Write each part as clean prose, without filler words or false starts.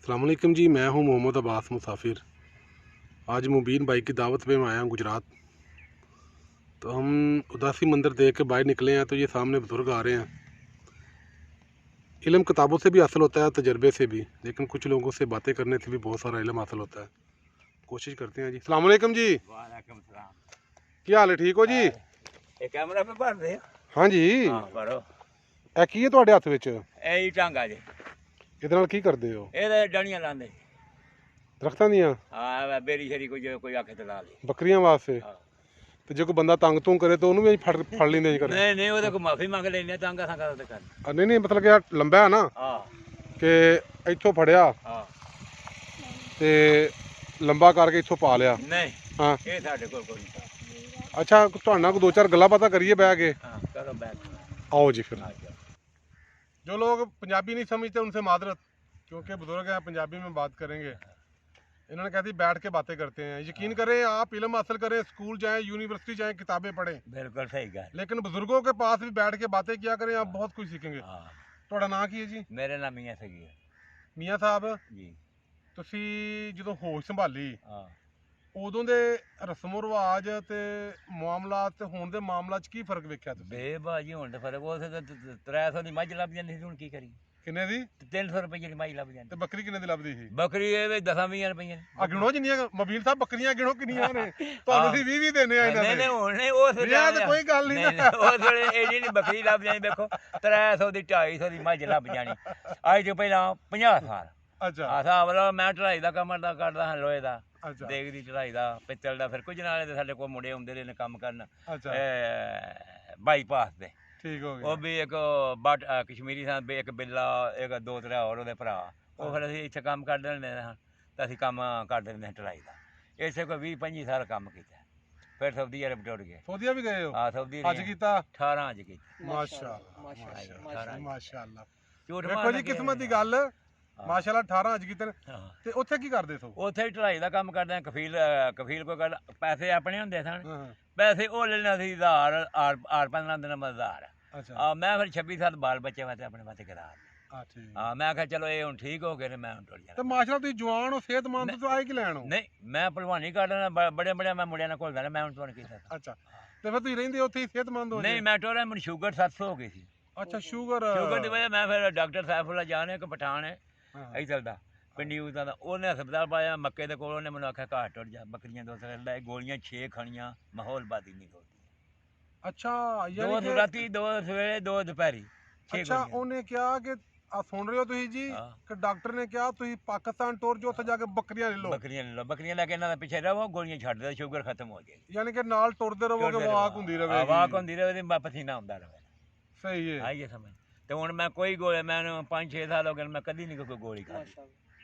अस्सलाम वालेकुम जी। मैं हूं मोहम्मद अब्बास मुसाफिर। आज मुबीन भाई की दावत पे मैं आया हूं गुजरात। तो हम उदासी मंदिर देख के बाहर निकले हैं तो ये सामने बुज़ुर्ग आ रहे हैं। इल्म किताबों से भी हासिल होता है, तजर्बे से भी, लेकिन कुछ लोगों से बातें करने से भी बहुत सारा इल्म हासिल होता है। कोशिश करते हैं जी। अस्सलाम वालेकुम जी। वालेकुम सलाम। क्या हाल है? ठीक हो जी? ये कैमरा पे भर दे। हाँ जी। हाँ करो। ਇਹ ਕੀ ਹੈ ਤੁਹਾਡੇ ਹੱਥ ਵਿੱਚ? ਇਹ ਟਾਂਗਾ ਜੇ ਇਹਦੇ ਨਾਲ ਕੀ ਕਰਦੇ ਹੋ? ਇਹਦੇ ਡਣੀਆਂ ਲਾਉਂਦੇ। ਦਰਖਤਾਂ ਦੀਆਂ? ਹਾਂ ਬੇਰੀ ਸ਼ਰੀ ਕੋਈ ਆਖੇ ਤੇ ਲਾ ਲੇ। ਬੱਕਰੀਆਂ ਵਾਸਤੇ? ਹਾਂ। ਤੇ ਜੇ ਕੋਈ ਬੰਦਾ ਤੰਗ ਤੂੰ ਕਰੇ ਤਾਂ ਉਹਨੂੰ ਵੀ ਫੜ ਲੈਂਦੇ ਜੀ ਕਰੇ? ਨਹੀਂ ਨਹੀਂ ਉਹਦੇ ਕੋ ਮਾਫੀ ਮੰਗ ਲੈਨੇ ਟਾਂਗਾ ਸੰਗਾ ਤੇ ਕਰ। ਨਹੀਂ ਨਹੀਂ, ਮਤਲਬ ਕਿ ਆਹ ਲੰਬਾ ਹੈ ਨਾ ਹਾਂ ਕਿ ਇੱਥੋਂ ਫੜਿਆ ਹਾਂ ਤੇ ਲੰਬਾ ਕਰਕੇ ਇੱਥੋਂ ਪਾ ਲਿਆ। ਨਹੀਂ ਹਾਂ ਇਹ ਸਾਡੇ ਕੋਲ ਕੋਈ ਨਹੀਂ। ਅੱਛਾ, ਤੁਹਾਡੇ ਨਾਲ ਦੋ ਚਾਰ ਗੱਲਾਂ ਬਾਤਾਂ ਕਰੀਏ ਬਹਿ ਕੇ। ਹਾਂ ਚਲੋ ਬੈਠ। आओ जी। फिर आ जाओ। जो लोग पंजाबी नहीं समझते उनसे माजरत, क्योंकि बुजुर्ग हैं, पंजाबी में बात करेंगे। इन्होंने कहती बैठ के बातें करते हैं। यकीन करें, आप इल्म हासिल करें, स्कूल जाएं, यूनिवर्सिटी जाएं, किताबें पढ़ें, बिल्कुल सही गल। लेकिन बुजुर्गों के पास भी बैठ के बातें किया करें, आप बहुत कुछ सीखेंगे। हाँ ਤੁਹਾਡਾ ਨਾਂ ਕੀ ਹੈ ਜੀ? मेरे नाम मियाँ सही है ਮੀਆਂ ਸਾਹਿਬ, जी। ਤੁਸੀਂ ਜਦੋਂ ਹੋਸ਼ ਸੰਭਾਲੀ हाँ ਉਦੋਂ ਦੇ ਰਸਮੋ ਰਿਵਾਜ ਤੇ ਮਾਮਲਾਤ ਤੇ ਹੁਣ ਦੇ ਮਾਮਲਾ 'ਚ ਕੀ ਫਰਕ ਵੇਖਿਆ ਤੁਸੀਂ? बेबाजी होने तो फर्क उस 300 की मझ लभ जाती थी। हुण की करी? ਕਿੰਨੇ ਦੀ? 300 रुपये की मझ लभ जाती। ਤੇ ਬੱਕਰੀ ਕਿੰਨੇ ਦੀ ਲੱਭਦੀ ਸੀ? बकरी ये 10-20 रुपये। ਆ ਗਿਣੋ ਜਿੰਨੀਆਂ ਮਬੀਨ ਸਾਹਿਬ ਬੱਕਰੀਆਂ ਗਿਣੋ ਕਿੰਨੀਆਂ ਨੇ। ਤੁਹਾਨੂੰ ਅਸੀਂ 20 ਦੇਣੇ ਆ ਇਹਨਾਂ नहीं ਦੇ। नहीं हुण उस ਵਿਆਹ ਤੇ ਕੋਈ ਗੱਲ ਨਹੀਂ ਨਾ। उस वेले एडी नहीं बकरी लभ जानी। देखो 300 की 250 की मझ लभ जानी अज तो पहला 50 साल। ਅੱਛਾ हिसाब लो मैं ढलाई का कमर का करदा हां, लोहे का ਅੱਛਾ देग की ढलाई का, पित्तल का। फिर कुछ नाले साडे कोल मुंडे आउंदे रहे ने काम करन ਅੱਛਾ बाईपास दे। ਠੀਕ ਹੋ ਉਹ ਗਿਆ। ਵੀ ਇੱਕ ਬਟ ਕਸ਼ਮੀਰੀ ਸਾਂ, ਇੱਕ ਬਿੱਲਾ, ਇੱਕ ਦੋ ਤਰੇ ਹੋਰ ਉਹਦੇ ਭਰਾ। ਉਹ ਫਿਰ ਅਸੀਂ ਇੱਥੇ ਕੰਮ ਕਰਦੇ ਹੁੰਦੇ ਹਾਂ ਤਾਂ ਅਸੀਂ ਕੰਮ ਕਰਦੇ ਹੁੰਦੇ ਹਾਂ ਢਲਾਈ ਦਾ। ਇਸੇ ਕੋਈ 20-25 ਸਾਲ ਕੰਮ ਕੀਤਾ। ਫਿਰ ਸਾਊਦੀ ਅਰਬ ਟੁੱਟ ਗਏ। ਸੋਧੀਆ ਵੀ ਗਏ ਹੋ? ਆ ਸਾਊਦੀ ਅੱਜ ਕੀਤਾ? 18 ਅੱਜ ਕੀਤਾ। ਮਾਸ਼ਾਅੱਲਾ ਮਾਸ਼ਾਅੱਲਾ। ਮਾਸ਼ਾਅੱਲਾ। ਝੂਠ ਵੇਖੋ ਮਾਰ ਜੀ ਕੇ ਕਿਸਮਤ ਦੀ ਗੱਲ। ਮਾਸ਼ਾਅੱਲਾ 18 ਅੱਜ ਕੀਤੇ ਨੇ। ਹਾਂ। ਤੇ ਉੱਥੇ ਕੀ ਕਰਦੇ ਸੋ? ਉੱਥੇ ਹੀ ਢਲਾਈ ਦਾ ਕੰਮ ਕਰਦੇ ਹਾਂ। ਕਫੀਲ ਕੋਈ ਗੱਲ, ਪੈਸੇ ਆਪਣੇ ਹੁੰਦੇ ਸਨ। ਹਾਂ ਪੈਸੇ ਉਹ ਲੈਣਾ ਸੀ 1000 ਆਰ 15 ਦਿਨ ਮਜ਼ਦਾਰ। ਅੱਛਾ ਮੈਂ ਫਿਰ 26 ਸਾਲ ਬਾਲ ਬੱਚੇ ਵਾਸਤੇ ਆਪਣੇ ਵਾਸਤੇ ਕਰਾ। ਆ ਠੀਕ। ਹਾਂ ਮੈਂ ਕਿਹਾ ਚਲੋ ਇਹ ਹੁਣ ਠੀਕ ਹੋ ਗਏ ਨੇ, ਮੈਂ ਹੁਣ ਟੁੱਟ ਜਾਣਾ। ਤੇ ਮਾਸ਼ਾਅੱਲਾ ਤੁਸੀਂ ਜਵਾਨ ਹੋ, ਸਿਹਤਮੰਦ ਹੋ, ਤੇ ਆਏ ਕੀ ਲੈਣ ਹੋ? ਨਹੀਂ ਮੈਂ ਭਲਵਾਨੀ ਕਰਦਾ, ਬੜੇ ਮੈਂ ਮੁੰਡਿਆਂ ਨਾਲ ਘੁਲਦਾ ਰਿਹਾ। ਮੈਂ ਹੁਣ ਤੁਹਾਨੂੰ ਕੀ ਦੱਸਾਂ। ਅੱਛਾ, ਤੇ ਫਿਰ ਤੁਸੀਂ ਰਹਿੰਦੇ ਉੱਥੇ ਹੀ ਸਿਹਤਮੰਦ ਹੋ? ਨਹੀਂ ਮੈਂ ਟੋਰਾ, ਮੈਨੂੰ ਸ਼ੂਗਰ 700 ਹੋ ਗਈ ਸੀ। ਅੱਛਾ ਸ਼ੂਗਰ। ਸ਼ੂਗਰ ਦੀ ਵਜ੍ਹਾ ਮੈਂ ਫਿਰ ਡਾਕਟਰ ਸਾਈਫੁੱਲਾ ਜਾਨ ਇੱਕ ਪਠਾਨ ਹੈ ਹਾਂ। ਇੱਧਰ ਦਾ ਪਿੰਡੀ ਉਦਾਂ ਦਾ, ਉਹਨੇ ਹਸਪਤਾਲ ਪਾਇਆ ਮੱਕੇ ਦੇ ਕੋਲ। ਉਹਨੇ ਮੈਨੂੰ ਆਖਿਆ ਘਰ ਟੁੱਟ ਜਾ, ਬੱਕਰੀਆਂ ਦੋ ਲੈ ਗੋਲੀਆਂ 6 ਖਾਣੀਆਂ, ਮਾਹੌਲ ਬਾਦੀ ਨਹੀਂ ਹੋਦੀ। ਅੱਛਾ ਦੋ ਯਾਨੀ ਕਿ ਰਾਤੀ, ਦੋ ਸਵੇਰੇ, ਦੋ ਦੁਪਹਿਰੀ, 6 ਅੱਛਾ ਗੋਲੀਆਂ। ਉਹਨੇ ਕਿਹਾ ਕਿ ਆ ਸੁਣ ਰਹੇ ਹੋ ਤੁਸੀਂ ਜੀ ਹਾਂ। ਕਿ ਡਾਕਟਰ ਨੇ ਕਿਹਾ ਤੁਸੀਂ ਪਾਕਿਸਤਾਨ ਟੁਰ ਜਾਓ, ਉੱਥੇ ਜਾ ਕੇ ਬੱਕਰੀਆਂ ਲੈ ਲਓ। ਬੱਕਰੀਆਂ ਲੈ ਲਓ, ਬੱਕਰੀਆਂ ਲੈ ਕੇ ਇਹਨਾਂ ਦਾ ਪਿੱਛੇ ਰਹੋ, ਗੋਲੀਆਂ ਛੱਡ ਦਿਓ, ਸ਼ੂਗਰ ਖਤਮ ਹੋ ਜਾਏਗੀ। ਯਾਨੀ ਕਿ ਨਾਲ ਟੁਰਦੇ ਰਹੋਗੇ, ਵਾਕ ਹੁੰਦੀ ਰਹੇਗੀ। ਵਾਕ ਹੁੰਦੀ ਰਹੇ, ਪਸੀਨਾ ਆਉਂਦਾ ਰਹੇ। ਸਹੀ ਹੈ। ਆਈਏ ਸਮਝ। ਤੇ ਹੁਣ ਮੈਂ ਕੋਈ ਗੋਲੀ, ਮੈਨੂੰ 5-6 ਸਾਲ ਹੋ ਗਏ, ਮੈਂ ਕਦੀ ਨਹੀਂ ਕੋਈ ਗੋਲੀ ਖਾਧੀ।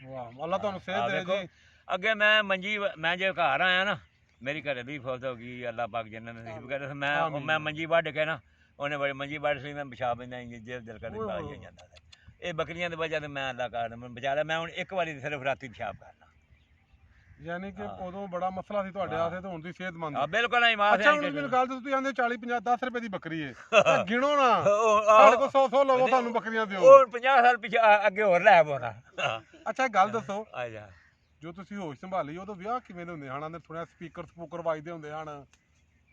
ਵਾਹ ਅੱਲਾ ਤੁਹਾਨੂੰ ਸਿਹਤ ਆਹ ਦੇ ਵੇਖੋ, ਜੀ। ਅੱਗੇ ਮੈਂ ਜੇ ਘਰ ਆਇਆ ਨਾ, ਮੇਰੀ ਘਰੇ ਦੀ ਫੌਤ ਹੋ ਗਈ, ਅੱਲਾ ਪਾਕ ਜੰਨਤ ਨਸੀਬ ਕਰੇ। ਮੈਂ ਮੰਜੀ ਵੱਢ ਕੇ ਨਾ, ਉਹਨੇ ਬੜੀ ਮੰਜੀ ਵੱਢ ਸੀ, ਮੈਂ ਵਿਛਾ ਪੈਂਦਾ ਜੇ ਦਿਲ ਕਰੇ ਬਾਜ ਹੋ ਜਾਂਦਾ। ਇਹ ਬੱਕਰੀਆਂ ਦੀ ਵਜ੍ਹਾ ਤੇ ਮੈਂ ਅੱਲਾ ਕਾਰ ਮੈਨੂੰ ਬਚਾ ਲਿਆ। ਮੈਂ ਹੁਣ ਇੱਕ ਵਾਰੀ ਸਿਰਫ ਰਾਤੀ ਪਿਸ਼ਾਬ ਕਰਨਾ। ਯਾਨੀ ਕਿ ਉਦੋਂ ਬੜਾ ਮਸਲਾ ਸੀ ਤੁਹਾਡੇ ਵਾਸਤੇ, ਤੇ ਹੁਣ ਤੁਸੀਂ ਸਿਹਤਮੰਦ ਹੋ। ਆ ਬਿਲਕੁਲ ਨਹੀਂ ਮਾਸ। ਅੱਛਾ ਹੁਣ ਮੈਨੂੰ ਗੱਲ ਦੱਸੋ, ਤੁਸੀਂ ਆਂਦੇ 40-50 10 ਰੁਪਏ ਦੀ ਬੱਕਰੀ ਹੈ, ਤਾਂ ਗਿਣੋ ਨਾ। ਸਾਡੇ ਕੋਲ 100 ਲਵੋ, ਤੁਹਾਨੂੰ ਬੱਕਰੀਆਂ ਦਿਓ। ਉਹ 50 ਸਾਲ ਪਿੱਛੇ ਅੱਗੇ ਹੋਰ ਲੈ ਪਾਉਣਾ। ਅੱਛਾ ਗੱਲ ਦੱਸੋ, ਆ ਜਾ। ਜੋ ਤੁਸੀਂ ਹੋਸ਼ ਸੰਭਾਲੀ ਉਦੋਂ ਵਿਆਹ ਕਿਵੇਂ ਦੇ ਹੁੰਦੇ ਹਨ? ਥੋੜਾ ਸਪੀਕਰ ਵੱਜਦੇ ਹੁੰਦੇ ਹਨ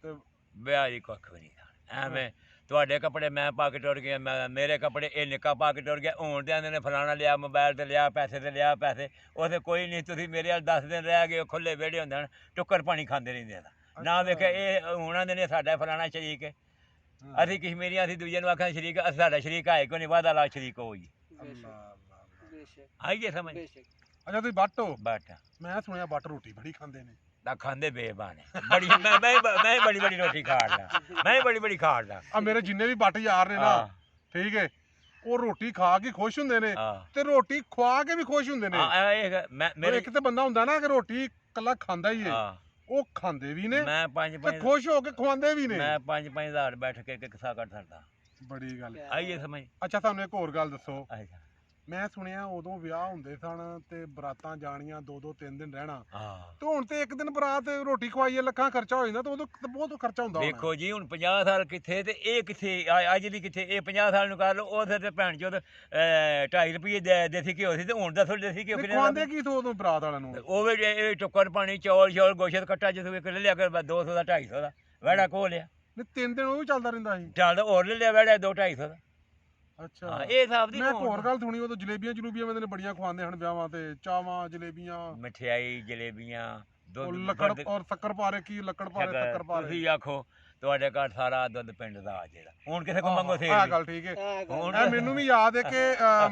ਤੇ ਵਿਆਹ ਜੀ ਕੁੱਖ ਵੀ ਨਹੀਂ। ਐਵੇਂ ਤੁਹਾਡੇ ਕੱਪੜੇ ਮੈਂ ਪਾ ਕੇ ਟੁਰ ਗਿਆ, ਮੇਰੇ ਕੱਪੜੇ ਇਹ ਨਿੱਕਾ ਪਾ ਕੇ ਟੁਰ ਗਿਆ। ਹੁਣ ਤੇ ਆਂਦੇ ਨੇ ਫਲਾਣਾ ਲਿਆ, ਮੋਬਾਈਲ ਤੇ ਲਿਆ, ਪੈਸੇ ਤੇ ਲਿਆ ਪੈਸੇ। ਉੱਥੇ ਕੋਈ ਨਹੀਂ, ਤੁਸੀਂ ਮੇਰੇ ਵੱਲ 10 ਦਿਨ ਰਹਿ ਗਏ, ਖੁੱਲੇ ਵਿਹੜੇ ਹੁੰਦੇ ਹਨ, ਟੁੱਕਰ ਪਾਣੀ ਖਾਂਦੇ ਰਹਿੰਦੇ ਹਨ। ਨਾ ਵੇਖਿਆ ਇਹ ਹੁਣ ਆਂਦੇ ਨੇ ਸਾਡਾ ਫਲਾਣਾ ਸ਼ਰੀਕ ਹੈ। ਅਸੀਂ ਕਸ਼ਮੀਰੀਆਂ, ਅਸੀਂ ਦੂਜੇ ਨੂੰ ਆਖਾਂ ਸ਼ਰੀਕ, ਸਾਡਾ ਸ਼ਰੀਕ ਹੈ ਕੋਈ ਨਹੀਂ, ਵਾਦਾ ਲਾ ਸ਼ਰੀਕ ਹੋ ਜੀ। ਆਈਏ ਸਮਝ। ਅੱਛਾ ਤੁਸੀਂ ਬੱਟ ਹੋ? ਬਟ ਮੈਂ ਸੁਣਿਆ ਬੱਟ ਰੋਟੀ ਬੜੀ ਖਾਂਦੇ ਨੇ। ਤਾਂ ਖਾਂਦੇ ਬੇਬਾਨੇ ਬੜੀ। ਮੈਂ ਬੜੀ ਰੋਟੀ ਖਾੜਦਾ, ਮੈਂ ਬੜੀ ਖਾੜਦਾ। ਆ ਮੇਰੇ ਜਿੰਨੇ ਵੀ ਬੱਟ ਯਾਰ ਨੇ ਨਾ, ਹਾਂ ਠੀਕ ਹੈ, ਉਹ ਰੋਟੀ ਖਾ ਕੇ ਖੁਸ਼ ਹੁੰਦੇ ਨੇ, ਹਾਂ ਤੇ ਰੋਟੀ ਖਵਾ ਕੇ ਵੀ ਖੁਸ਼ ਹੁੰਦੇ ਨੇ। ਹਾਂ ਪਰ ਮੇਰੇ ਇੱਕ ਤੇ ਬੰਦਾ ਹੁੰਦਾ ਨਾ ਕਿ ਰੋਟੀ ਕੱਲਾ ਖਾਂਦਾ ਹੀ ਹੈ, ਹਾਂ ਉਹ ਖਾਂਦੇ ਵੀ ਨੇ ਮੈਂ ਤੇ ਖੁਸ਼ ਹੋ ਕੇ ਖਵਾਉਂਦੇ ਵੀ ਨੇ। ਮੈਂ 5-5 ਹਜ਼ਾਰ ਬੈਠ ਕੇ ਕਿੱਸਾ ਕੱਢ ਸਕਦਾ। ਬੜੀ ਗੱਲ। ਆਈਏ ਸਮਝ। ਅੱਛਾ ਤੁਹਾਨੂੰ ਇੱਕ ਹੋਰ ਗੱਲ ਦੱਸੋ, ਆਈਏ। ਮੈਂ ਸੁਣਿਆ ਉਦੋਂ ਵਿਆਹ ਹੁੰਦੇ ਸਨ ਤੇ ਬਰਾਤਾਂ ਜਾਣੀਆਂ 2-2 3 ਦਿਨ ਰਹਿਣਾ, ਹਾਂ ਤੇ ਹੁਣ ਤੇ ਇੱਕ ਦਿਨ ਬਰਾਤ ਰੋਟੀ ਖਵਾਈਏ ਲੱਖਾਂ ਖਰਚਾ ਹੋ ਜਾਂਦਾ, ਤੇ ਉਦੋਂ ਤਾਂ ਬਹੁਤ ਖਰਚਾ ਹੁੰਦਾ ਹੋਣਾ। ਦੇਖੋ ਜੀ ਹੁਣ 50 ਸਾਲ ਕਿੱਥੇ ਤੇ ਇਹ ਕਿੱਥੇ ਅੱਜ ਦੀ ਕਿੱਥੇ, ਇਹ 50 ਸਾਲ ਨੂੰ ਕਰ ਲਓ, ਉਹ ਤੇ ਭੈਣ ਚੋਦ 2.5 ਰੁਪਏ ਦੇਸੀ ਘਿਓ ਸੀ, ਤੇ ਹੁਣ ਦੱਸੋ ਦੇਸੀ ਘਿਓ ਕਿੰਨੇ ਖਵਾਉਂਦੇ ਕੀ ਤੋਂ ਉਦੋਂ ਬਰਾਤ ਵਾਲਿਆਂ ਨੂੰ? ਉਹ ਵੀ ਇਹ ਟੁੱਕਰ ਪਾਣੀ ਚੌਲ ਗੋਸ਼ਤ ਕੱਟਾ ਜਿਵੇਂ ਕਿ ਲੈ ਲਿਆ ਕਰ 200 ਦਾ 250 ਦਾ ਵੜਾ ਕੋ ਲਿਆ, ਨਹੀਂ 3 ਦਿਨ ਉਹ ਵੀ ਚੱਲਦਾ ਰਹਿੰਦਾ ਸੀ। ਚੱਲ ਹੋਰ ਲੈ ਲਿਆ ਵੜਾ 2-250 ਦਾ। ਅੱਛਾ ਹਾਂ ਇਹ ਹਿਸਾਬ ਦੀ ਮੈਂ ਇੱਕ ਹੋਰ ਗੱਲ ਸੁਣੀ, ਉਦੋਂ ਜਲੇਬੀਆਂ ਜਲੂਬੀਆਂ ਮੈਨੇ ਬੜੀਆਂ ਖਵਾਉਂਦੇ ਹਨ ਵਿਆਹਾਂ ਤੇ, ਚਾਵਾਂ ਜਲੇਬੀਆਂ ਮਠਿਆਈ ਜਲੇਬੀਆਂ ਉਹ ਦੁੱਧ ਲੱਕੜ ਔਰ ਸ਼ੱਕਰ ਪਾਰੇ, ਕੀ ਲੱਕੜ ਪਾਰੇ ਸ਼ੱਕਰ ਪਾਰੇ। ਤੁਸੀਂ ਆਖੋ ਤੁਹਾਡੇ ਘਰ ਸਾਰਾ ਦੁੱਧ ਪਿੰਡ ਦਾ ਆ ਜਿਹੜਾ, ਹੁਣ ਕਿਸੇ ਕੋ ਮੰਗੋ ਆਹ ਗੱਲ ਠੀਕ ਹੈ। ਇਹ ਮੈਨੂੰ ਵੀ ਯਾਦ ਹੈ ਕਿ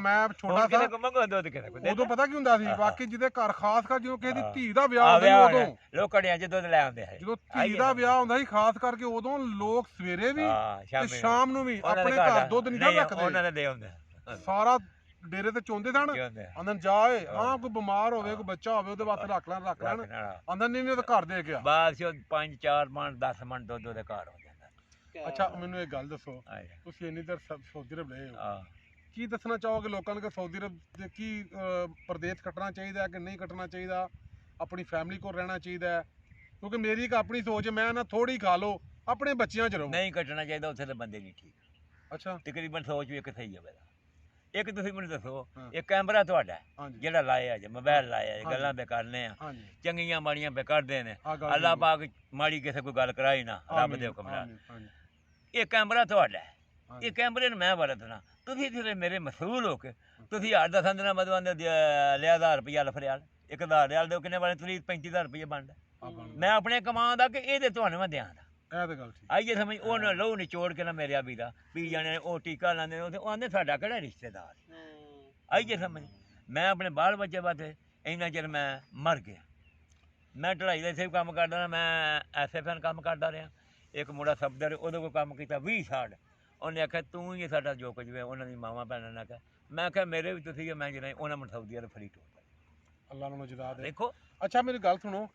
ਮੈਂ ਛੋਟਾ ਕਿਸੇ ਸੀ ਕੋ ਮੰਗੋ ਦੁੱਧ ਕਿਸੇ ਕੋ ਉਦੋਂ, ਪਤਾ ਕੀ ਹੁੰਦਾ ਸੀ, ਬਾਕੀ ਜਿਹਦੇ ਘਰ ਖਾਸ ਕਰ ਜਦੋਂ ਕਿਸੇ ਦੀ ਧੀ ਦਾ ਵਿਆਹ ਹੁੰਦਾ ਸੀ ਉਦੋਂ, ਲੋਕੜਿਆਂ ਚ ਦੁੱਧ ਲੈ ਆਉਂਦੇ ਹੈ ਜਦੋਂ ਧੀ ਦਾ ਵਿਆਹ ਹੁੰਦਾ ਸੀ ਖਾਸ ਕਰਕੇ ਉਦੋਂ ਲੋਕ ਸਵੇਰੇ ਵੀ ਤੇ ਸ਼ਾਮ ਨੂੰ ਵੀ ਆਪਣੇ ਘਰ ਦੁੱਧ ਨਹੀਂ ਰੱਖਦੇ, ਉਹਨਾਂ ਨੇ ਦੇ ਆਉਂਦੇ ਸਾਰਾ ਡੇਰੇ ਤੇ ਚੋਂਦੇ ਸਨ। ਅੰਦਰ ਜਾਏ ਹਾਂ ਕੋਈ ਬਿਮਾਰ ਹੋਵੇ ਕੋਈ ਬੱਚਾ ਹੋਵੇ ਉਹਦੇ ਵਾਸਤੇ ਰੱਖ ਲੈਣ ਅੰਦਰ, ਨਹੀਂ ਤਾਂ ਘਰ ਦੇ ਗਿਆ ਬਸ 5-4 ਮਣ 10 ਮਣ ਦੁੱਧ ਉਹਦੇ ਘਰ ਹੋ ਜਾਂਦਾ। ਅੱਛਾ ਮੈਨੂੰ ਇੱਕ ਗੱਲ ਦੱਸੋ, ਤੁਸੀਂ ਇੰਨੀ ਦੇਰ ਸਾਊਦੀ ਅਰਬ ਰਹੇ ਹੋ, ਕੀ ਦੱਸਣਾ ਚਾਹੋਗੇ ਲੋਕਾਂ ਨੂੰ ਕਿ ਸਾਊਦੀ ਅਰਬ ਦੇ ਕੀ ਪ੍ਰਦੇਸ਼ ਕੱਟਣਾ ਚਾਹੀਦਾ ਕਿ ਨਹੀਂ ਕੱਟਣਾ ਚਾਹੀਦਾ, ਆਪਣੀ ਫੈਮਿਲੀ ਕੋਲ ਰਹਿਣਾ ਚਾਹੀਦਾ ਹੈ? ਕਿਉਂਕਿ ਮੇਰੀ ਇੱਕ ਆਪਣੀ ਸੋਚ ਹੈ, ਮੈਂ ਨਾ ਥੋੜੀ ਖਾ ਲਓ ਆਪਣੇ ਬੱਚਿਆਂ 'ਚ ਰਹੋ। ਨਹੀਂ ਕੱਟਣਾ ਚਾਹੀਦਾ, ਉੱਥੇ ਦੇ ਬੰਦੇ ਨਹੀਂ ਠੀਕ। ਅੱਛਾ ਤਕਰੀਬਨ ਸੋਚ ਵੀ ਇੱਕ ਸਹੀ ਹੋਵੇ। ਇੱਕ ਤੁਸੀਂ ਮੈਨੂੰ ਦੱਸੋ, ਇਹ ਕੈਮਰਾ ਤੁਹਾਡਾ ਜਿਹੜਾ ਲਾਇਆ ਜੇ ਮੋਬਾਈਲ ਲਾਇਆ ਜੇ, ਗੱਲਾਂ ਬੇ ਕਰਨੇ ਆ ਚੰਗੀਆਂ ਮਾੜੀਆਂ ਬੇ ਕਰਦੇ ਨੇ, ਅੱਲਾਹ ਪਾਕ ਮਾੜੀ ਕਿਸੇ ਕੋਈ ਗੱਲ ਕਰਾਈ ਨਾ, ਰੱਬ ਦੇ ਹੁਕਮ ਨਾਲ। ਇਹ ਕੈਮਰਾ ਤੁਹਾਡਾ, ਇਹ ਕੈਮਰੇ ਨੂੰ ਮੈਂ ਵਰਤਣਾ, ਤੁਸੀਂ ਜਿਹੜੇ ਮੇਰੇ ਮਸੂਲ ਹੋ ਕੇ ਤੁਸੀਂ 8-10 ਦਿਨਾਂ ਬਾਅਦ ਲਿਆ 1000 ਰੁਪਇਆ ਲਫਰਿਆਲ 1000 ਰਿਆਲ ਦਿਓ, ਕਿੰਨੇ ਬਣੇ? 35,000 ਰੁਪਏ ਬਣਦਾ। ਮੈਂ ਆਪਣੇ ਕਮਾਂ ਦਾ ਕਿ ਇਹਦੇ ਤੁਹਾਨੂੰ ਮੈਂ ਦਿਆਂ ਦਾ। ਇਹ ਤਾਂ ਗੱਲ ਠੀਕ ਆਈਏ ਸਮਝ, ਉਹਨੇ ਲਹੂ ਨਿਚੋੜ ਕੇ ਨਾ ਮੇਰੇ ਆਬੀ ਦਾ ਪੀ ਜਾਣੇ, ਉਹ ਟੀਕਾ ਲਾਉਂਦੇ ਨੇ, ਉਹ ਆਂਦੇ ਸਾਡਾ ਕਿਹੜਾ ਰਿਸ਼ਤੇਦਾਰ। ਆਈਏ ਸਮਝ, ਮੈਂ ਆਪਣੇ ਬਾਲ ਬੱਚੇ ਵਾਸਤੇ ਇੰਨਾ ਚਿਰ ਮੈਂ ਮਰ ਗਿਆ। ਮੈਂ ਢਲਾਈ ਦਾ ਇੱਥੇ ਵੀ ਕੰਮ ਕਰਦਾ, ਮੈਂ SFN ਕੰਮ ਕਰਦਾ ਰਿਹਾ। ਇੱਕ ਮੁੰਡਾ ਸਬਦਰ, ਉਹਦੇ ਕੋਲ ਕੰਮ ਕੀਤਾ 20 ਸਾਲ। ਉਹਨੇ ਆਖਿਆ ਤੂੰ ਹੀ ਸਾਡਾ ਜੋ ਕੁਝ ਵੀ, ਉਹਨਾਂ ਦੀ ਮਾਵਾਂ ਭੈਣਾਂ ਨੇ ਆਖਿਆ, ਮੈਂ ਕਿਹਾ ਮੇਰੇ ਵੀ ਤੁਸੀਂ ਮੈਂ ਜਿਹੜਾ ਉਹਨਾਂ ਨੂੰ ਸਾਊਦੀ ਅਰਬ ਫਰੀ ਟੋਟਾ, ਅੱਲਾਹ ਨੂੰ ਜਜ਼ਾ ਦੇ। ਦੇਖੋ ਅੱਛਾ ਮੇਰੀ ਗੱਲ ਸੁਣੋ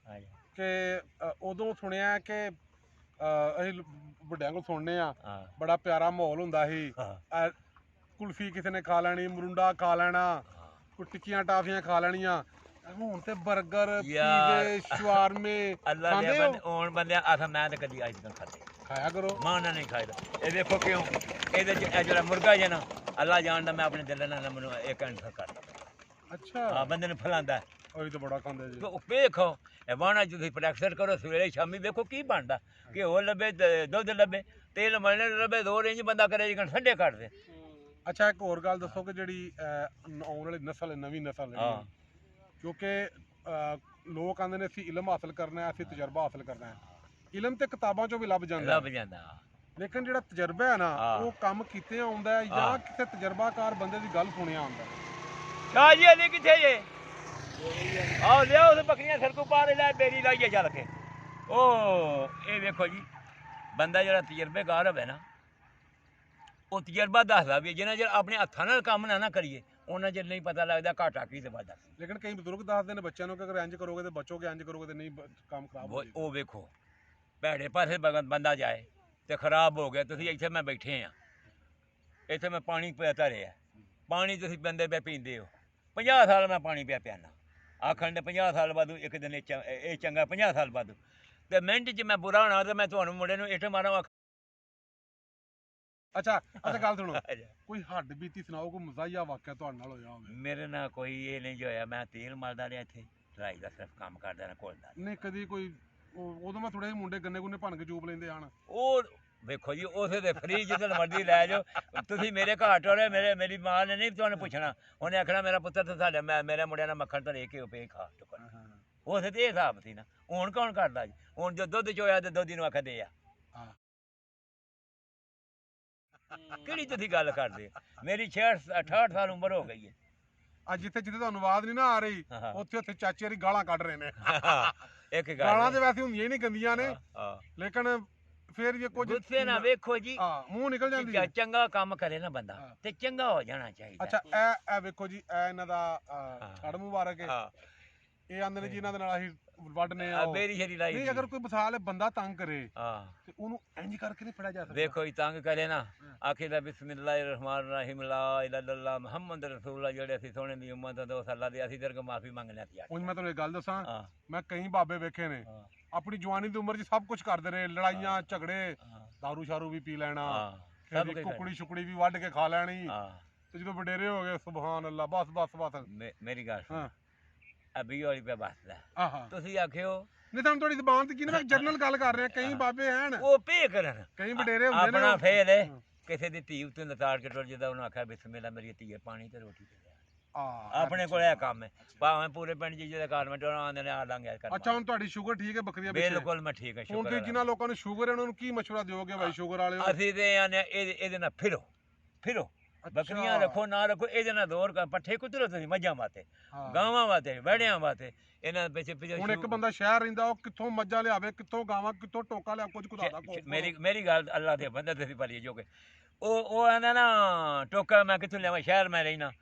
ਕਿ ਉਦੋਂ ਸੁਣਿਆ ਕਿ ਅਸੀਂ ਵੱਡਿਆਂ ਕੋਲ ਸੁਣਨੇ ਆ ਬੜਾ ਪਿਆਰਾ ਮਾਹੌਲ ਹੁੰਦਾ ਸੀ, ਕੁਲਫੀ ਕਿਸੇ ਨੇ ਖਾ ਲੈਣੀ, ਮਰੁੰਡਾ ਖਾ ਲੈਣਾ, ਕੋਈ ਟਿੱਕੀਆਂ ਟਾਫੀਆਂ ਖਾ ਲੈਣੀਆਂ। ਹੁਣ ਤੇ 버ਗਰ ਪੀਜ਼ੇ ਸ਼ਵਾਰਮੇ ਖਾਂਦੇ ਹੋ? ਹੁਣ ਬੰਦਿਆਂ ਆਖਾ ਮੈਂ ਤਾਂ ਕਦੀ ਅੱਜ ਤੱਕ ਖਾਦੇ ਖਾਇਆ ਕਰੋ, ਮਾਂ ਨਾਲ ਨਹੀਂ ਖਾਇਦਾ। ਇਹ ਦੇਖੋ ਕਿਉਂ, ਇਹਦੇ ਚ ਇਹ ਜਿਹੜਾ ਮੁਰਗਾ ਜੇ ਨਾ, ਅੱਲਾ ਜਾਣਦਾ ਮੈਂ ਆਪਣੇ ਦਿਲ ਨਾਲ ਮੈਨੂੰ ਇਹ ਕੈਂਸਰ ਕਰਦਾ। ਅੱਛਾ ਹਾਂ ਬੰਦੇ ਨੂੰ ਫਲਾਂਦਾ, ਉਹੀ ਤਾਂ ਬੜਾ ਖਾਂਦੇ ਜੀ। ਵੇਖੋ ਇਹ ਵਾਣਾ ਤੁਸੀਂ ਪ੍ਰੈਕਟਿਸ ਕਰੋ ਸਵੇਰੇ ਸ਼ਾਮੀ, ਵੇਖੋ ਕੀ ਬਣਦਾ, ਘਿਓ ਲੱਭੇ, ਦੁੱਧ ਲੱਭੇ, ਤੇਲ ਮਲਣੇ ਲੱਭੇ, 2 ਰੇਂਜ ਬੰਦਾ ਕਰੇ ਜਿਕਣ ਠੰਡੇ ਕੱਢ ਦੇ। ਅੱਛਾ ਇੱਕ ਹੋਰ ਗੱਲ ਦੱਸੋ ਕਿ ਜਿਹੜੀ ਆਉਣ ਵਾਲੀ ਨਸਲ ਹੈ, ਨਵੀਂ ਨਸਲ ਹੈ, ਕਿਉਂਕਿ ਲੋਕ ਆਂਦੇ ਨੇ ਅਸੀਂ ਇਲਮ ਹਾਸਲ ਕਰਨਾ ਹੈ, ਅਸੀਂ ਤਜਰਬਾ ਹਾਸਲ ਕਰਨਾ ਹੈ। ਇਲਮ ਤੇ ਕਿਤਾਬਾਂ ਚੋਂ ਵੀ ਲੱਭ ਜਾਂਦਾ, ਲੇਕਿਨ ਜਿਹੜਾ ਤਜਰਬਾ ਹੈ ਨਾ ਉਹ ਕੰਮ ਕੀਤੇ ਆਉਂਦਾ ਜਾਂ ਕਿਸੇ ਤਜਰਬਾਕਾਰ ਬੰਦੇ ਦੀ ਗੱਲ ਸੁਣਿਆ ਆਉਂਦਾ। ਸ਼ਾਹ ਜੀ ਅਲੀ ਕਿੱਥੇ ਜੇ? ਆਓ ਲਿਆਓ ਤੇ ਬੱਕਰੀਆਂ ਸਰਕੂ ਪਾਰੇ ਲੈ ਬੇਰੀ ਲਾਈਏ ਚੱਲ ਕੇ। ਉਹ ਇਹ ਵੇਖੋ ਜੀ, ਬੰਦਾ ਜਿਹੜਾ ਤਜਰਬੇਕਾਰ ਹੋਵੇ ਨਾ, ਉਹ ਤਜਰਬਾ ਦੱਸਦਾ ਵੀ ਜਿੰਨਾ ਚਿਰ ਆਪਣੇ ਹੱਥਾਂ ਨਾਲ ਕੰਮ ਨਾ ਕਰੀਏ ਉਹਨਾਂ ਚਿਰ ਨਹੀਂ ਪਤਾ ਲੱਗਦਾ ਘਾਟਾ ਕੀ ਤੇ ਵਾਧਾ। ਲੇਕਿਨ ਕਈ ਬਜ਼ੁਰਗ ਦੱਸਦੇ ਨੇ ਬੱਚਿਆਂ ਨੂੰ ਕਿ ਅਗਰ ਇੰਜ ਕਰੋਗੇ ਤੇ ਬਚੋਗੇ, ਇੰਜ ਕਰੋਗੇ ਤੇ ਨਹੀਂ ਕੰਮ ਖਰਾਬ ਹੋ ਜਾਏਗਾ। ਉਹ ਵੇਖੋ ਭੈੜੇ ਪਾਸੇ ਬੰਦਾ ਜਾਏ ਤੇ ਖਰਾਬ ਹੋ ਗਿਆ। ਤੁਸੀਂ ਇੱਥੇ ਮੈਂ ਬੈਠੇ ਆ, ਇੱਥੇ ਮੈਂ ਪਾਣੀ ਧਰਿਆ, ਪਾਣੀ ਤੁਸੀਂ ਬੰਦੇ ਪੈ ਪੀਂਦੇ ਹੋ। 50 ਸਾਲ ਮੈਂ ਪਾਣੀ ਪਿਆਣਾ, ਆਖਣ ਦੇ 50 ਸਾਲ ਬਾਅਦ ਇੱਕ ਦਿਨ ਇਹ ਚੰਗਾ 50 ਸਾਲ ਬਾਅਦ, ਤੇ ਮਿੰਟ 'ਚ ਮੈਂ ਬੁਰਾ ਹੋਣਾ ਤੇ ਮੈਂ ਤੁਹਾਨੂੰ ਮੁੰਡੇ ਨੂੰ ਇੱਟ ਮਾਰਾਂ। ਅੱਛਾ ਗੱਲ ਸੁਣੋ, ਕੋਈ ਹੱਡ ਬੀਤੀ ਸੁਣਾਓ, ਕੋਈ ਮਜ਼ਾਹੀਆ ਵਾਕਿਆ ਤੁਹਾਡੇ ਨਾਲ ਹੋਇਆ ਹੋਵੇ? ਮੇਰੇ ਨਾਲ ਕੋਈ ਇਹ ਨਹੀਂ ਹੋਇਆ, ਮੈਂ ਤੇਲ ਮਲਦਾ ਰਿਹਾ ਇੱਥੇ, ਢਲਾਈ ਦਾ ਸਿਰਫ ਕੰਮ ਕਰਦਾ ਰਿਹਾ ਕੋਲਦਾ। ਨਹੀਂ ਕਦੀ ਕੋਈ ਉਦੋਂ ਮੈਂ ਥੋੜੇ ਜਿਹੇ ਮੁੰਡੇ ਗੰਨੇ ਗੁੰਨੇ ਭੰਨ ਕੇ ਜੂਬ ਲੈਂਦੇ ਹਨ। ਉਹ ਵੇਖੋ ਜੀ ਉਸੇ ਦੇ ਫਰੀ ਜਿੱਦਣ ਮਰਜ਼ੀ ਲੈ ਜਾਓ। ਤੁਸੀਂ ਮੇਰੇ ਘਰ ਟੋਰੇ, ਮੇਰੀ ਮਾਂ ਨੇ ਨਹੀਂ ਤੁਹਾਨੂੰ ਪੁੱਛਣਾ, ਉਹਨੇ ਆਖਣਾ ਮੇਰਾ ਪੁੱਤਰ ਤੇ ਸਾਡੇ ਮੇਰੇ ਮੁੰਡਿਆਂ ਨਾਲ ਮੱਖਣ ਧਰੇ ਕੇ ਪੇ ਖਾ ਟੁਕਰ। ਉਸੇ ਤੇ ਇਹ ਹਿਸਾਬ ਸੀ ਨਾ। ਹੁਣ ਕੌਣ ਕਰਦਾ ਜੀ? ਹੁਣ ਜੋ ਦੁੱਧ ਚੋਇਆ ਤੇ ਦੁੱਧ ਨੂੰ ਆਖਦੇ ਆ। ਕਿਹੜੀ ਤੁਸੀਂ ਗੱਲ ਕਰਦੇ? ਮੇਰੀ 68 ਸਾਲ ਉਮਰ ਹੋ ਗਈ ਹੈ। ਅੱਜ ਜਿੱਥੇ ਤੁਹਾਨੂੰ ਆਵਾਜ਼ ਨਹੀਂ ਨਾ ਆ ਰਹੀ, ਉੱਥੇ ਚਾਚੇ ਦੀ ਗਾਲਾਂ ਕੱਢ ਰਹੇ ਨੇ। ਇੱਕ ਗਾਲਾਂ ਤੇ ਵੈਸੇ ਹੁੰਦੀਆਂ ਹੀ ਨਹੀਂ ਗੰਦੀਆਂ ਨੇ, ਲੇਕਿਨ ਫਿਰ ਜੇ ਕੁਝ ਗੁੱਸੇ ਨਾ ਵੇਖੋ ਜੀ, ਮੂੰਹ ਨਿਕਲ ਜਾਂਦੀ ਹੈ। ਚੰਗਾ ਕੰਮ ਕਰੇ ਨਾ ਬੰਦਾ ਤੇ ਚੰਗਾ ਹੋ ਜਾਣਾ ਚਾਹੀਦਾ। ਅੱਛਾ ਇਹ ਵੇਖੋ ਜੀ, ਇਹ ਇਹਨਾਂ ਦਾ ਛੜ ਮੁਬਾਰਕ ਹੈ। ਇਹ ਆਂਦੇ ਨੇ ਜੀ ਇਹਨਾਂ ਦੇ ਨਾਲ ਅਸੀਂ ਵੱਢਨੇ ਆ ਆ ਮੇਰੀ ਸ਼ਰੀ ਲਾਈ ਨਹੀਂ ਅਗਰ ਕੋਈ ਮਿਸਾਲ ਹੈ ਬੰਦਾ ਤੰਗ ਕਰੇ ਹਾਂ ਤੇ ਉਹਨੂੰ ਇੰਜ ਕਰਕੇ ਨਹੀਂ ਫੜਿਆ ਜਾ ਸਕਦਾ ਦੇਖੋ ਇਹ ਤੰਗ ਕਰੇ ਨਾ ਆਖੇ ਦਾ ਬਿਸਮਿਲ੍ਲਾਹਿਰ ਰਹਿਮਾਨ ਰਹੀਮ ਲਾ ਇਲਾਹਾ ਇल्लल्लाह ਮੁਹੰਮਦ ਰਸੂਲullah ਜਿਹੜੇ ਅਸੀਂ ਸੋਹਣੇ ਦੀ ਉਮਤ ਦਾ ਉਸ ਅੱਲਾ ਦੀ ਅਸੀਂ ਤੇਰੇ ਕੋਲ ਮਾਫੀ ਮੰਗਨੇ ਆ ਹੁਣ ਮੈਂ ਤੁਹਾਨੂੰ ਇੱਕ ਗੱਲ ਦੱਸਾਂ ਹਾਂ ਮੈਂ ਕਈ ਬਾਬੇ ਵੇਖੇ ਨੇ ਹਾਂ ਆਪਣੀ ਜਵਾਨੀ ਦੀ ਉਮਰ 'ਚ ਸਭ ਕੁਝ ਕਰਦੇ ਰਹੇ ਲੜਾਈਆਂ ਝਗੜੇ ਹਾਂ ਦਾਰੂ ਸ਼ਾਰੂ ਵੀ ਪੀ ਲੈਣਾ ਹਾਂ ਫਿਰ ਸਭ ਕੁਝ ਕੁਕੜੀ ਸ਼ੁਕੜੀ ਵੀ ਵੱਢ ਕੇ ਖਾ ਲੈਣੀ ਹਾਂ ਤੇ ਜਦੋਂ ਵਡੇਰੇ ਹੋ ਗਏ ਸੁਭਾਨ ਅੱਲਾ ਬਸ ਬਸ ਬਸ ਮੇਰੀ ਗੱਲ ਹਾਂ ਅਬੀ ਵਾਲੀ ਪੇ ਬਸਦਾ ਆਹਾ ਤੁਸੀਂ ਆਖਿਓ ਨਹੀਂ ਤਾਂ ਤੁਹਾਡੀ ਜ਼ਬਾਨ ਤੇ ਕੀ ਨਾ ਮੈਂ ਜਰਨਲ ਗੱਲ ਕਰ ਰਿਹਾ ਕਈ ਬਾਬੇ ਹਨ ਉਹ ਪੇ ਕਰਨ ਕਈ ਵਡੇਰੇ ਹੁੰਦੇ ਨੇ ਆਪਣਾ ਫੇਲ ਹੈ ਕਿਸੇ ਦੀ ਧੀ ਉੱਤੇ ਨਤਾੜ ਕੇ ਟੁੱਟ ਜਾਂਦਾ ਉਹਨੂੰ ਆਖਿਆ ਬਿਸਮਿਲ੍ਲਾ ਮੇਰੀ ਧੀ ਪਾਣੀ ਤੇ ਰੋਟੀ ਦੇ ਆਪਣੇ ਕੋਲ ਇਹ ਕੰਮ ਹੈ ਭਾਵੇਂ ਪੂਰੇ ਪਿੰਡ ਜੀ ਜਿਹਦੇ ਕਾਰਮੈਂਟ ਆਉਂਦੇ ਨੇ ਆ ਲਾਂਗੇ ਕਰ ਅੱਛਾ ਹੁਣ ਤੁਹਾਡੀ ਸ਼ੂਗਰ ਠੀਕ ਹੈ ਬੱਕਰੀਆਂ ਪਿੱਛੇ ਬਿਲਕੁਲ ਮੈਂ ਠੀਕ ਹਾਂ ਹੁਣ ਸ਼ੁਕਰ ਤੇ ਜਿਨ੍ਹਾਂ ਲੋਕਾਂ ਨੂੰ ਸ਼ੂਗਰ ਹੈ ਉਹਨਾਂ ਨੂੰ ਕੀ ਮਸ਼ਵਰਾ ਦਿਓਗੇ ਭਾਈ ਸ਼ੂਗਰ ਵਾਲਿਓ ਅਸੀਂ ਤੇ ਆਨੇ ਇਹਦੇ ਨਾਲ ਫਿਰੋ ਬੱਕਰੀਆਂ ਰੱਖੋ ਨਾ ਰੱਖੋ ਇਹਦੇ ਨਾਲ ਦੌਰ ਕਰ ਪੱਠੇ ਕੁਤਰੋ ਤੁਸੀਂ ਮੱਝਾਂ ਵਾਸਤੇ ਗਾਵਾਂ ਵਾਸਤੇ ਵੜਿਆਂ ਵਾਸਤੇ ਇਹਨਾਂ ਪਿੱਛੇ ਪਿੱਛੇ ਹੁਣ ਇੱਕ ਬੰਦਾ ਸ਼ਹਿਰ ਰਹਿੰਦਾ ਉਹ ਕਿੱਥੋਂ ਮੱਝਾਂ ਲਿਆਵੇ ਕਿੱਥੋਂ ਗਾਵਾਂ ਕਿੱਥੋਂ ਟੋਕਾ ਲਿਆ ਕੁਝ ਕੁਦਾਦਾ ਮੇਰੀ ਗੱਲ ਅੱਲਾ ਦੇ ਬੰਦੇ ਤੁਸੀਂ ਭਲੀ ਜੋ ਕਿ ਉਹ ਆਂਦਾ ਨਾ ਟੋਕਾ ਮੈਂ ਕਿੱਥੋਂ ਲਿਆਵਾਂ ਸ਼ਹਿਰ ਮੈਂ ਰਹਿਣਾ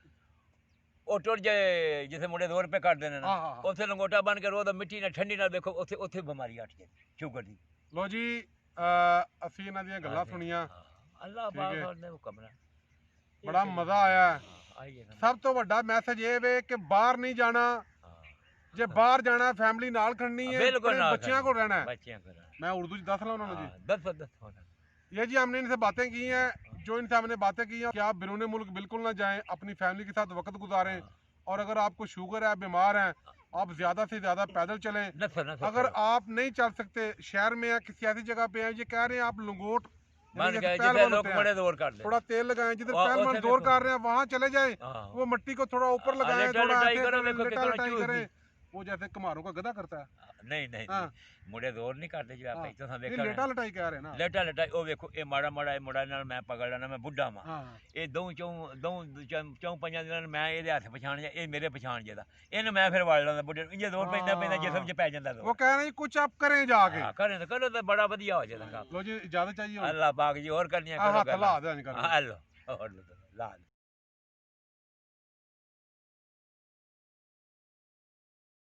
ਉਹ ਟੁੱਟ ਜਾਏ ਜਿੱਥੇ ਮੁੰਡੇ 2 ਰੁਪਏ ਕੱਢਦੇ ਨੇ ਨਾ ਉੱਥੇ ਲੰਗੋਟਾ ਬਣ ਕੇ ਰੋਦਾ ਮਿੱਟੀ ਨਾਲ ਠੰਡੀ ਨਾਲ ਦੇਖੋ ਉੱਥੇ ਬਿਮਾਰੀ ਅੱਟ ਜਾਂਦੀ ਸ਼ੂਗਰ ਦੀ ਲੋ ਜੀ ਅਸੀਂ ਇਹਨਾਂ ਦੀਆਂ ਗੱਲਾਂ ਸੁਣੀਆਂ ਅੱਲਾ ਪਾਕ ਨੇ ਹੁਕਮ ਨਾਲ ਬੜਾ ਮਜ਼ਾ ਆਇਆ ਸਭ ਤੋਂ ਵੱਡਾ ਮੈਸੇਜ ਇਹ ਵੇ ਕਿ ਬਾਹਰ ਨਹੀਂ ਜਾਣਾ ਜੇ ਬਾਹਰ ਜਾਣਾ ਫੈਮਿਲੀ ਨਾਲ ਖੜਨੀ है बच्चियों को रहना है मैं उर्दू दस रहा हूँ जी ये जी हमने इनसे बातें की हैं जो इनसे हमने बातें की हैं कि आप बैरून मुल्क बिल्कुल ना जाएं अपनी फैमिली के साथ वक्त गुजारें और अगर आपको शुगर है बीमार हैं आप ज्यादा से ज्यादा पैदल चलें अगर आप नहीं चल सकते शहर में या किसी ऐसी जगह पे हैं ये कह रहे हैं आप लंगोट थोड़ा तेल लगाएं जिधर पहलवान दौड़ कर रहे हैं वहाँ चले जाएं वो मिट्टी को थोड़ा ऊपर लगाएं थोड़ा करें वो जैसे कुम्हारों का गधा करता है नहीं मुंडे दौर नहीं करते जो आप इतना देखा लेटा लटाई कह रहे ना लेटा लटाई ओ देखो ये माड़ा माड़ा मुंडा नाल मैं पकड़ लेना मैं बुढ़ा वा ये दो चौं पंजा दिन मैं ये हथ पछाण जा ये मेरे पछाण जेदा इन मैं फिर वड़ लेंदा बुढ़े इंजे दौर पैंदा पैंदा जिस्म च पै जांदा वो कह रहे कुछ आप करें जाके करें तो करो तो बड़ा बढ़िया हो जाएगा लो जी इजाजत चाहिए अल्लाह पाक जी और करनिया करो हाथ ला दे हां लो और ला